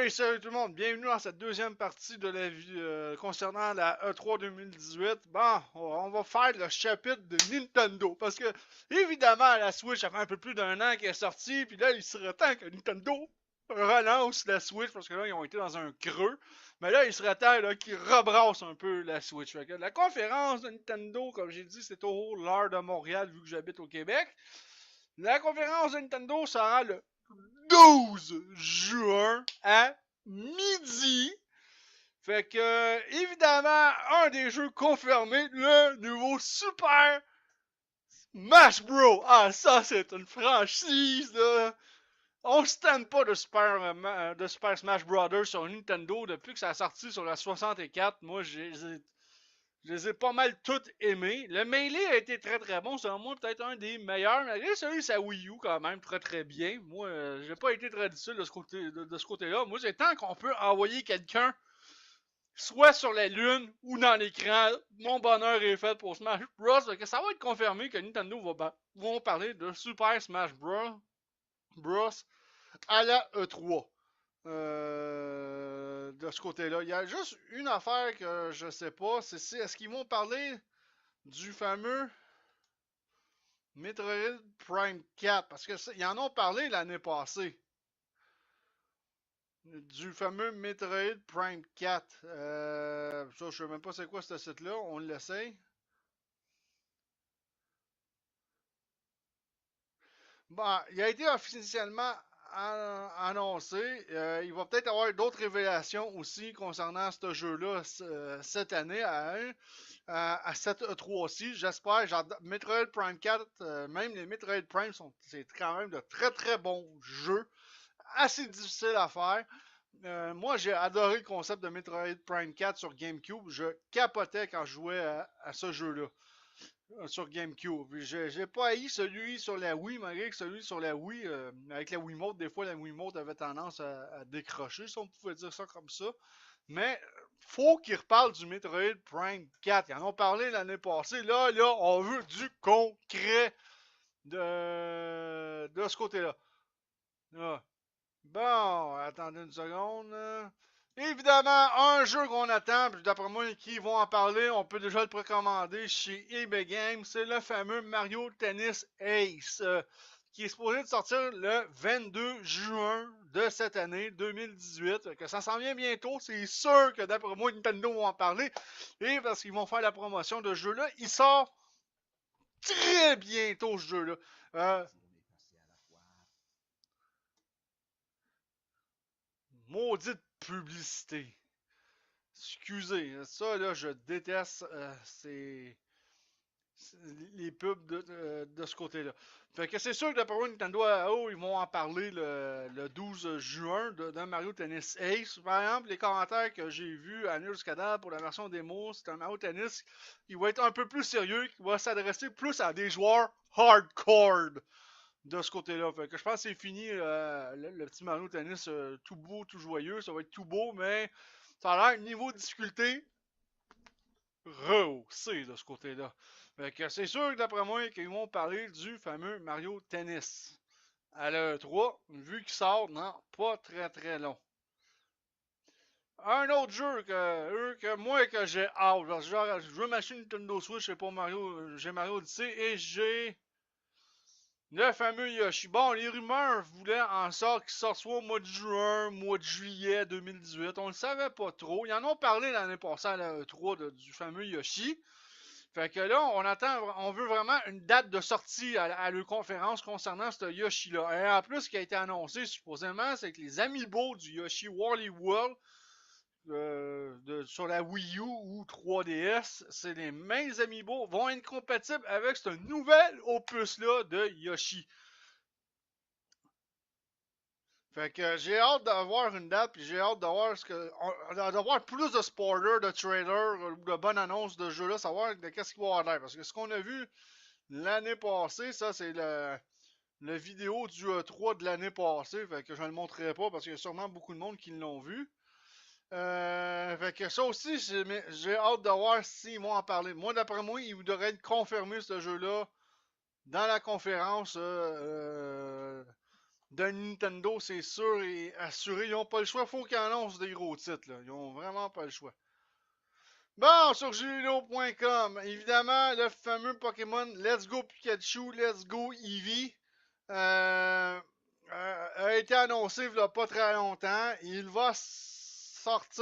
Hey, salut tout le monde, bienvenue dans cette deuxième partie de la vie concernant la E3 2018. Bon, on va faire le chapitre de Nintendo, parce que, évidemment, la Switch, ça fait un peu plus d'un an qu'elle est sortie, puis là, il serait temps que Nintendo relance la Switch, parce que là, ils ont été dans un creux. Mais là, il serait temps qu'ils rebrassent un peu la Switch. Fait que la conférence de Nintendo, comme j'ai dit, c'est au l'heure de Montréal, vu que j'habite au Québec. La conférence de Nintendo sera le 12 juin à midi. Fait que, évidemment, un des jeux confirmés, le nouveau Super Smash Bros. Ah, ça, c'est une franchise, là. On se tente pas de Super Smash Brothers sur Nintendo depuis que ça a sorti sur la 64. Moi, je les ai pas mal toutes aimés. Le Melee a été très très bon. Selon moi, peut-être un des meilleurs. Malgré celui de sa Wii U, quand même, très très bien. Moi, j'ai pas été très difficile de ce côté-là. Moi, c'est tant qu'on peut envoyer quelqu'un soit sur la Lune ou dans l'écran. Mon bonheur est fait pour Smash Bros. Que ça va être confirmé que Nintendo vont parler de Super Smash Bros. À la E3. De ce côté-là. Il y a juste une affaire que je sais pas, c'est est-ce qu'ils vont parler du fameux Metroid Prime 4? Parce que ils en ont parlé l'année passée. Du fameux Metroid Prime 4. Ça, je sais même pas c'est quoi ce site-là. On l'essaye. Bon, il a été officiellement annoncé. Il va peut-être avoir d'autres révélations aussi concernant ce jeu-là cette année à cette E3-ci. J'espère. Metroid Prime 4, même les Metroid Prime, c'est quand même de très très bons jeux. Assez difficiles à faire. Moi, j'ai adoré le concept de Metroid Prime 4 sur GameCube. Je capotais quand je jouais à ce jeu-là sur GameCube. J'ai pas haï celui sur la Wii, malgré que celui sur la Wii, avec la Wiimote, des fois la Wiimote avait tendance à décrocher, si on pouvait dire ça comme ça. Mais faut qu'ils reparlent du Metroid Prime 4. Ils en ont parlé l'année passée. Là, on veut du concret de ce côté-là. Là. Bon, attendez une seconde. Évidemment, un jeu qu'on attend, puis d'après moi, qui vont en parler, on peut déjà le précommander chez eBay Games, c'est le fameux Mario Tennis Ace, qui est supposé de sortir le 22 juin de cette année 2018. Que ça s'en vient bientôt, c'est sûr que d'après moi, Nintendo va en parler, et parce qu'ils vont faire la promotion de ce jeu-là, il sort très bientôt ce jeu-là. Maudite publicité. Excusez, ça là, je déteste les pubs de ce côté-là. Fait que c'est sûr que d'après moi, Nintendo ils vont en parler le 12 juin d'un Mario Tennis Ace. Par exemple, les commentaires que j'ai vus à Newscada pour la version démo, c'est un Mario Tennis qui va être un peu plus sérieux, qui va s'adresser plus à des joueurs hardcore de ce côté-là. Fait que je pense que c'est fini le petit Mario Tennis tout beau, tout joyeux. Ça va être tout beau, mais ça a l'air niveau de difficulté rehaussé de ce côté-là. Fait que c'est sûr que d'après moi qu'ils vont parler du fameux Mario Tennis. À l'E3, vu qu'il sort non, pas très très long. Un autre jeu que j'ai hâte. Genre, je veux m'acheter une Nintendo Switch, c'est pour Mario. J'ai Mario Odyssey et j'ai le fameux Yoshi. Bon, les rumeurs voulaient en sorte qu'il sorte soit au mois de juin, mois de juillet 2018. On le savait pas trop. Ils en ont parlé l'année passée à la E3 du fameux Yoshi. Fait que là, on veut vraiment une date de sortie à leur conférence concernant ce Yoshi-là. Et en plus, ce qui a été annoncé supposément, c'est que les amiibo du Yoshi Wally World sur la Wii U ou 3DS, c'est les mêmes amiibo vont être compatibles avec ce nouvel opus-là de Yoshi. Fait que j'ai hâte d'avoir une date, puis j'ai hâte d'avoir plus de spoilers, de trailers ou de bonnes annonces de jeu là, savoir de qu'est-ce qu'il va y avoir l'air. Parce que ce qu'on a vu l'année passée, ça c'est le vidéo du E3 de l'année passée, fait que je ne le montrerai pas parce qu'il y a sûrement beaucoup de monde qui l'ont vu. Fait que ça aussi, j'ai hâte de voir s'ils vont en parler. Moi, d'après moi, ils devraient confirmer ce jeu-là dans la conférence de Nintendo, c'est sûr et assuré. Ils n'ont pas le choix. Faut qu'ils annoncent des gros titres. Là. Ils ont vraiment pas le choix. Bon, sur jeuxvideo.com, évidemment, le fameux Pokémon Let's Go Pikachu, Let's Go Eevee a été annoncé il n'y a pas très longtemps. Il va sortir.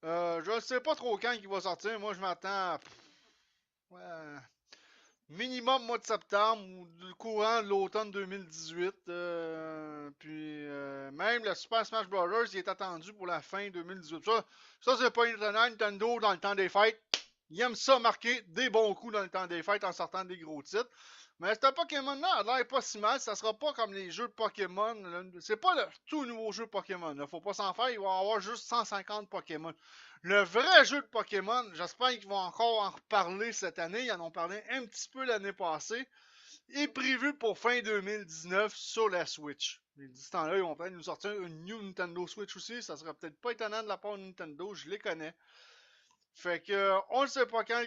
Je ne sais pas trop quand il va sortir. Moi, je m'attends à ouais, minimum mois de septembre ou du courant de l'automne 2018. Même le Super Smash Bros. Il est attendu pour la fin 2018. Ça c'est pas étonnant. Nintendo, dans le temps des fêtes, il aime ça marquer des bons coups dans le temps des fêtes en sortant des gros titres. Mais ce Pokémon-là a l'air pas si mal. Ça sera pas comme les jeux de Pokémon. C'est pas le tout nouveau jeu Pokémon. Là. Faut pas s'en faire. Il va y avoir juste 150 Pokémon. Le vrai jeu de Pokémon, j'espère qu'ils vont encore en reparler cette année. Ils en ont parlé un petit peu l'année passée. Est prévu pour fin 2019 sur la Switch. D'ici temps-là, ils vont peut-être nous sortir une New Nintendo Switch aussi. Ça serait peut-être pas étonnant de la part de Nintendo. Je les connais. Fait que, on ne sait pas quand,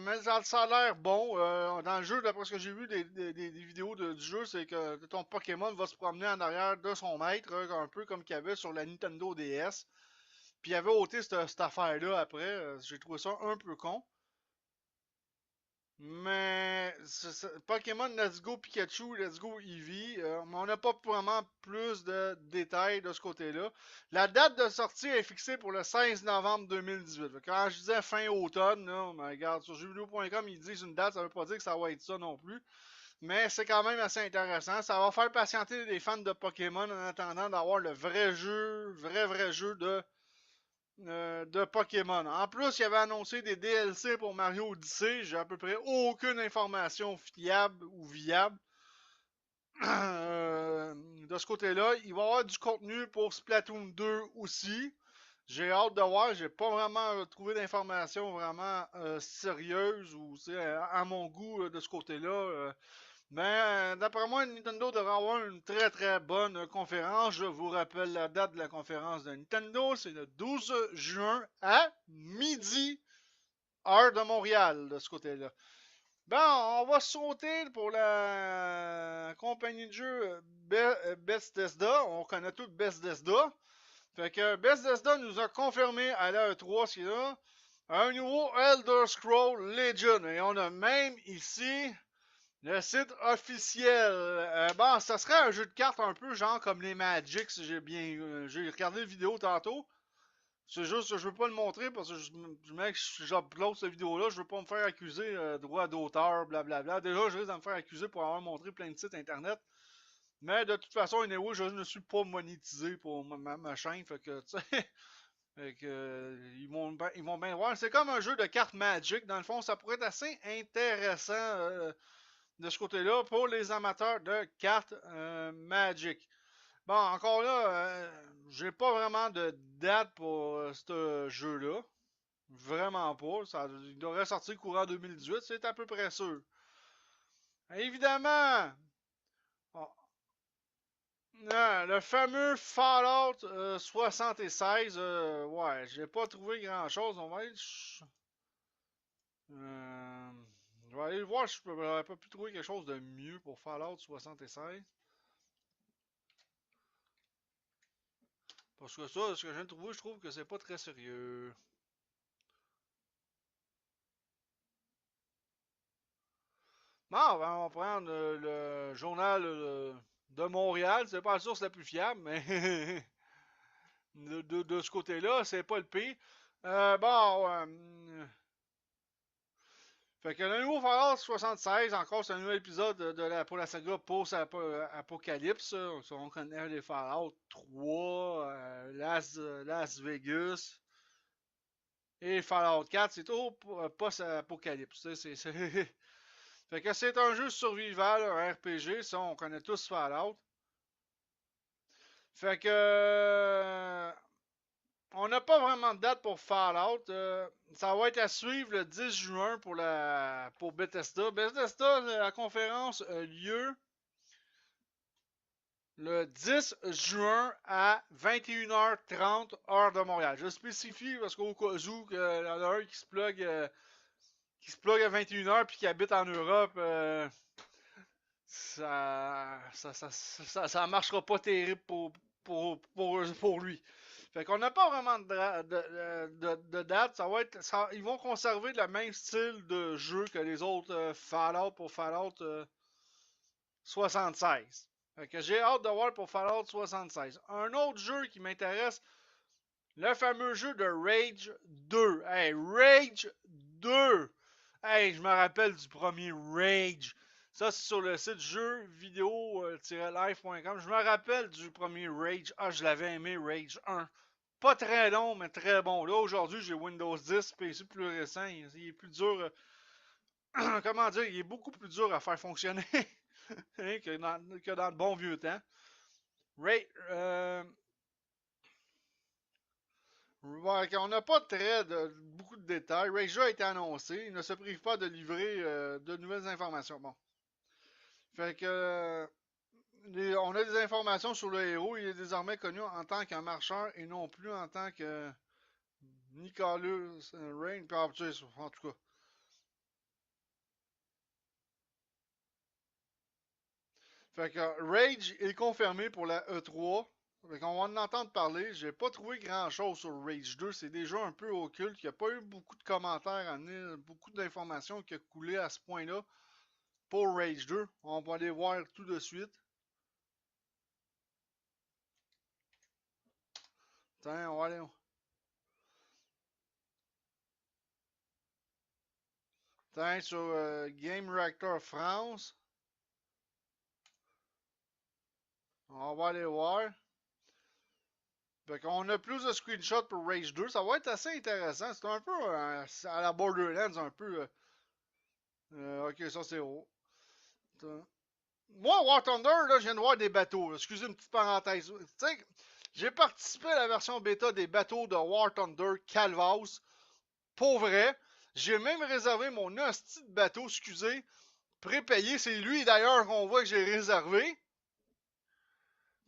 mais ça a l'air bon. Dans le jeu, d'après ce que j'ai vu des vidéos du jeu, c'est que ton Pokémon va se promener en arrière de son maître, un peu comme qu'il y avait sur la Nintendo DS. Puis il avait ôté cette affaire-là après. J'ai trouvé ça un peu con. Mais Pokémon Let's Go Pikachu, Let's Go Eevee, mais on n'a pas vraiment plus de détails de ce côté-là. La date de sortie est fixée pour le 16 novembre 2018. Quand je disais fin automne, là, regarde, sur jeuxvideo.com, ils disent une date, ça veut pas dire que ça va être ça non plus. Mais c'est quand même assez intéressant. Ça va faire patienter les fans de Pokémon en attendant d'avoir le vrai jeu, vrai jeu de Pokémon. En plus, il avait annoncé des DLC pour Mario Odyssey. J'ai à peu près aucune information fiable ou viable de ce côté-là. Il va y avoir du contenu pour Splatoon 2 aussi. J'ai hâte de voir. J'ai pas vraiment trouvé d'informations vraiment sérieuses ou à mon goût de ce côté-là. Mais d'après moi, Nintendo devrait avoir une très bonne conférence. Je vous rappelle la date de la conférence de Nintendo. C'est le 12 juin à midi, heure de Montréal, de ce côté-là. Bon, on va sauter pour la compagnie de jeu Bethesda. On connaît tout Bethesda. Fait que Bethesda nous a confirmé à la E3 qu'il y a un nouveau Elder Scrolls Legend. Et on a même ici le site officiel. Bon, ça serait un jeu de cartes un peu genre comme les Magic, si j'ai regardé la vidéo tantôt. C'est juste que je veux pas le montrer parce que mec, j'upload cette vidéo-là, je veux pas me faire accuser droit d'auteur, blablabla. Déjà, je risque de me faire accuser pour avoir montré plein de sites internet. Mais de toute façon, anyway, je ne suis pas monétisé pour ma chaîne, fait que, tu sais, fait que, ils vont bien voir. C'est comme un jeu de cartes Magic, dans le fond, ça pourrait être assez intéressant de ce côté-là pour les amateurs de cartes Magic. Bon, encore là, j'ai pas vraiment de date pour ce jeu-là. Vraiment pas. Il devrait sortir courant 2018, c'est à peu près sûr. Évidemment, oh, le fameux Fallout 76, ouais, j'ai pas trouvé grand-chose. On va aller... Euh, je vais aller voir si je n'aurais pas pu trouver quelque chose de mieux pour Fallout 76. Parce que ça, ce que je viens de trouver, je trouve que c'est pas très sérieux. Bon, ben, on va prendre le journal de Montréal. C'est pas la source la plus fiable, mais de ce côté-là, c'est pas le pire. Bon, fait que le nouveau Fallout 76, encore, c'est un nouvel épisode pour la saga post-apocalypse. On connaît les Fallout 3, Las Vegas et Fallout 4. C'est tout post-apocalypse. Fait que c'est un jeu survival, un RPG, ça on connaît tous Fallout. Fait que on n'a pas vraiment de date pour Fallout. Ça va être à suivre le 10 juin pour Bethesda. Bethesda, la conférence a lieu le 10 juin à 21h30 heure de Montréal. Je spécifie parce qu'au cas où il y en a un qui se plug à 21h puis qui habite en Europe. ça marchera pas terrible pour lui. Fait qu'on n'a pas vraiment de date. Ils vont conserver le même style de jeu que les autres Fallout pour Fallout 76. Fait que j'ai hâte de voir pour Fallout 76. Un autre jeu qui m'intéresse, le fameux jeu de Rage 2. Hey, Rage 2! Hey, je me rappelle du premier Rage. Ça, c'est sur le site jeuxvideo-live.com. Je me rappelle du premier Rage. Ah, je l'avais aimé, Rage 1. Pas très long, mais très bon. Là, aujourd'hui, j'ai Windows 10, PC plus récent. Il est plus dur. Comment dire? Il est beaucoup plus dur à faire fonctionner que dans le bon vieux temps. On n'a pas beaucoup de détails. Rage a été annoncé. Il ne se prive pas de livrer de nouvelles informations. Bon. Fait que on a des informations sur le héros. Il est désormais connu en tant qu'un marcheur et non plus en tant que Nicholas Rain. En tout cas. Fait que Rage est confirmé pour la E3. Fait qu'on va en entendre parler. J'ai pas trouvé grand chose sur Rage 2. C'est déjà un peu occulte. Il n'y a pas eu beaucoup de commentaires à venir, beaucoup d'informations qui ont coulé à ce point-là pour Rage 2. On va aller voir tout de suite. Tiens, on va aller. Tiens, sur Game Reactor France. On va aller voir. Fait qu'on a plus de screenshots pour Rage 2. Ça va être assez intéressant. C'est un peu à la Borderlands, un peu. Ok, ça c'est haut. Moi, War Thunder, là, je viens de voir des bateaux. Là. Excusez une petite parenthèse. Tu sais, j'ai participé à la version bêta des bateaux de War Thunder Calvas. Pour vrai. J'ai même réservé mon hostie de bateau, excusez, prépayé. C'est lui d'ailleurs qu'on voit que j'ai réservé.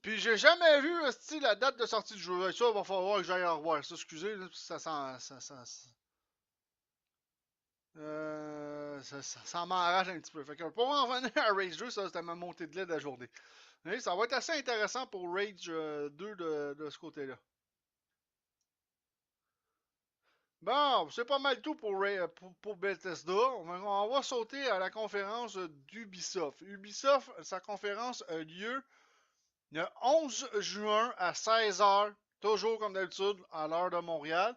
Puis j'ai jamais vu hostie, la date de sortie du jeu. Ça, il va falloir que j'aille revoir. Ça, excusez, là, ça m'enrage un petit peu. Fait que pour en revenir à Rage 2, ça c'était ma montée de lait de la journée. Et ça va être assez intéressant pour Rage 2 de ce côté-là. Bon, c'est pas mal tout pour Bethesda. On va sauter à la conférence d'Ubisoft. Ubisoft, sa conférence a lieu le 11 juin à 16h, toujours comme d'habitude à l'heure de Montréal.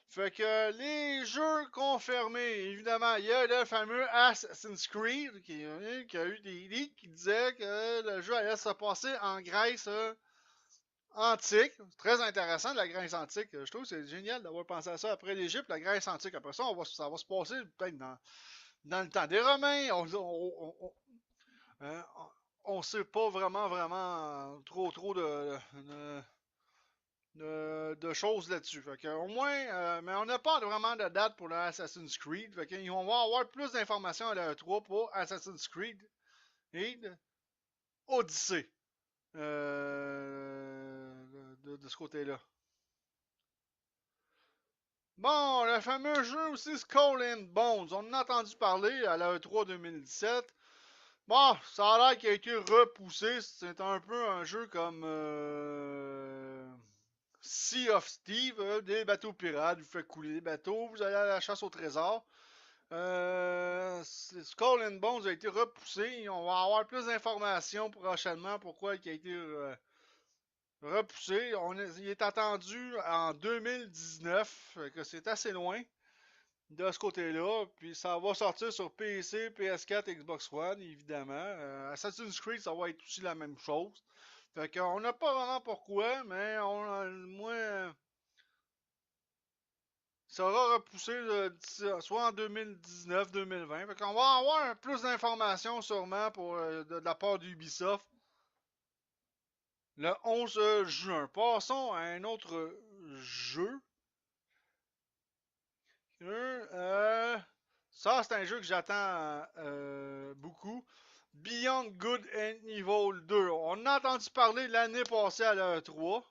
Fait que les jeux confirmés, évidemment, il y a le fameux Assassin's Creed qui a eu des leaks qui disaient que le jeu allait se passer en Grèce antique. Très intéressant, la Grèce antique. Je trouve que c'est génial d'avoir pensé à ça après l'Égypte, la Grèce antique. Après ça, ça va se passer peut-être dans le temps des Romains. On sait pas vraiment trop de choses là-dessus. Fait que, au moins, mais on n'a pas vraiment de date pour le Assassin's Creed. Fait que, on va avoir plus d'informations à la E3 pour Assassin's Creed et Odyssey. De ce côté-là. Bon, le fameux jeu aussi Skull and Bones. On en a entendu parler à la E3 2017. Bon, ça a l'air qu'il a été repoussé. C'est un peu un jeu comme Sea of Steve, des bateaux pirates, vous faites couler des bateaux, vous allez à la chasse au trésor. Skull and Bones a été repoussé. On va avoir plus d'informations prochainement pourquoi il a été repoussé. Il est attendu en 2019, que c'est assez loin de ce côté-là. Puis ça va sortir sur PC, PS4, Xbox One, évidemment. Assassin's Creed, ça va être aussi la même chose. Fait qu'on n'a pas vraiment pourquoi, mais moi, ça aura repoussé soit en 2019-2020. Fait qu'on va avoir plus d'informations sûrement de la part d'Ubisoft le 11 juin. Passons à un autre jeu. Ça, c'est un jeu que j'attends beaucoup. Beyond Good and Evil 2. On a entendu parler l'année passée à la E3.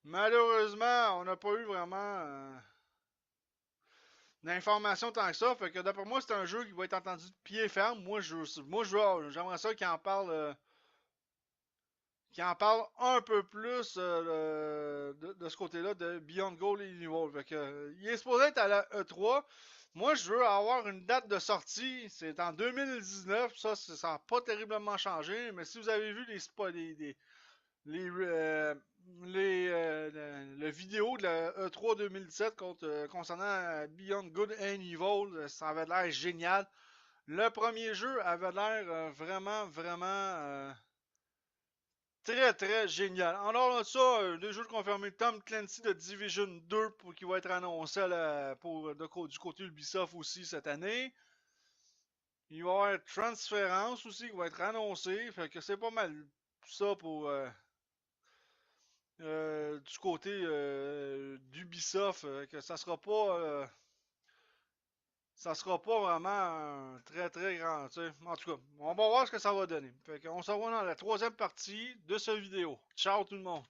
Malheureusement, on n'a pas eu vraiment d'informations tant que ça. Fait que d'après moi, c'est un jeu qui va être entendu de pied ferme. J'aimerais ça qu'il en parle un peu plus de ce côté-là de Beyond Gold et Evil. Fait que, il est supposé être à la E3. Moi, je veux avoir une date de sortie. C'est en 2019. Ça n'a pas terriblement changé. Mais si vous avez vu les spots, les, le vidéo de la E3 2017 concernant Beyond Good and Evil, ça avait l'air génial. Le premier jeu avait l'air très très génial. En dehors de ça, deux jeux confirmés, Tom Clancy de Division 2 qui va être annoncé du côté Ubisoft aussi cette année. Il va y avoir Transference aussi qui va être annoncé. Fait que c'est pas mal ça pour du côté d'Ubisoft. Que ça sera pas vraiment un très très grand. T'sais. En tout cas, on va voir ce que ça va donner. Fait qu'on se revoit dans la troisième partie de cette vidéo. Ciao tout le monde!